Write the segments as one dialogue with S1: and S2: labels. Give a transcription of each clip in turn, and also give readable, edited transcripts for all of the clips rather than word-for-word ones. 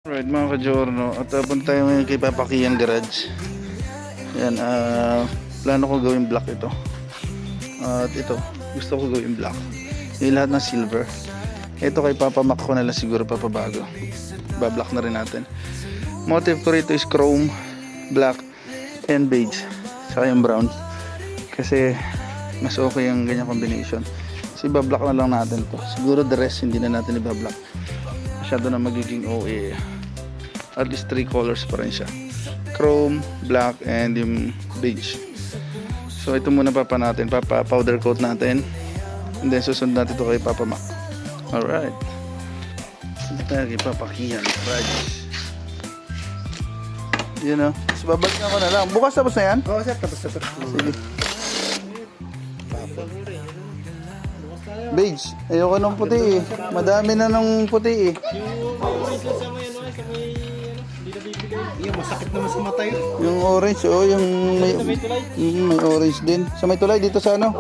S1: Alright mga ka-Giorno, at punta tayo ngayon kay Papa Kian Garage. Yan, plano ko gawin black ito. At ito, gusto ko gawin black. Yung lahat ng silver. Ito kay Papa Mac ko na lang siguro papabago. Ba-black na rin natin. Motive ko rito is chrome, black, and beige. Saka yung brown. Kasi mas okay yung ganyan combination. Kasi ba-black na lang natin to. Siguro the rest hindi na natin iba-black. Masyado na magiging OA. At least 3 colors pa rin siya, chrome, black, and yung beige. So ito muna papa natin, papa powder coat natin, and then susunod natin ito kay Papa Mac. Alright, ito tayo kay Papa Kian Garage. You know, so babalik ko na lang. Bukas tapos na yan?
S2: Oo sir, tapos na.
S1: Sige. Beige, ayoko ng puti eh. Madami na ng puti eh.
S2: Yung masakit naman sa mata yun.
S1: Yung orange, oh, yung may orange din. Sa may tulay dito sa ano?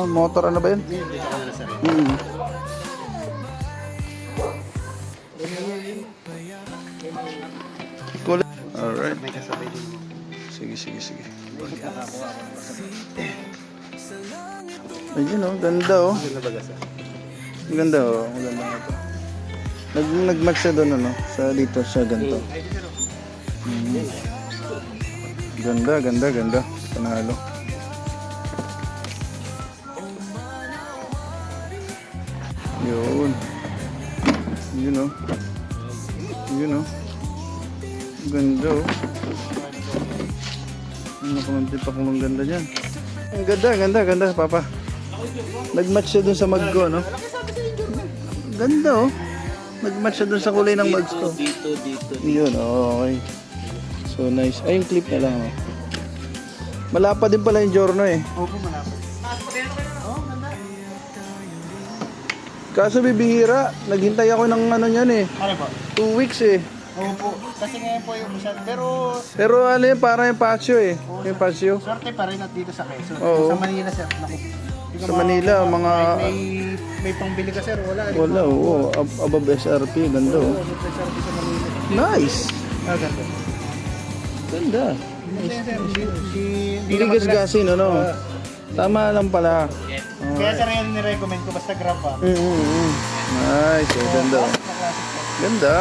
S1: Motor ano ba 'yun? Cool. Alright.
S2: May kasabay din mo.
S1: Sige. Ayun oh, ganda oh. Ganda oh, maganda ito. Nag-match siya doon ano, sa dito siya ganito. Ganda. Panalo. Yun. Yun oh. Ganda oh. Ano kung pa kung ganda niyan. Ang ganda, Papa. Nag-match siya dun sa mag ko, no? Ganda oh. Nag-match siya dun sa kulay ng mags ko.
S2: Dito.
S1: Yun, okay. So nice. Ay, yung clip na lang oh. Malapad din pala yung Giorno eh.
S2: Opo, malapit.
S1: Kaso bibihira, naghintay ako ng ano niyan eh.
S2: Ano po?
S1: 2 weeks eh.
S2: Opo. Kasi ngayon po yung masyad. Pero
S1: Pero ano yun, parang yung patio eh. Yung patio.
S2: swerte pa rin at dito sa Quezon.
S1: Oo.
S2: Sa Manila sir. Naku. Hindi ka
S1: Sa Manila, mga...
S2: May pangbili ka sir, wala.
S1: Wala, oo. Above SRP, ganda oh.
S2: May swerte sa Manila.
S1: Nice!
S2: Ganda.
S1: Ganda.
S2: Hindi sir,
S1: Hindi gasgasin, ano? Tama lang pala.
S2: Kaya sir yan nirecommend ko basta grab pa.
S1: Nice, oh, ganda.
S2: Classic sir.
S1: Ganda.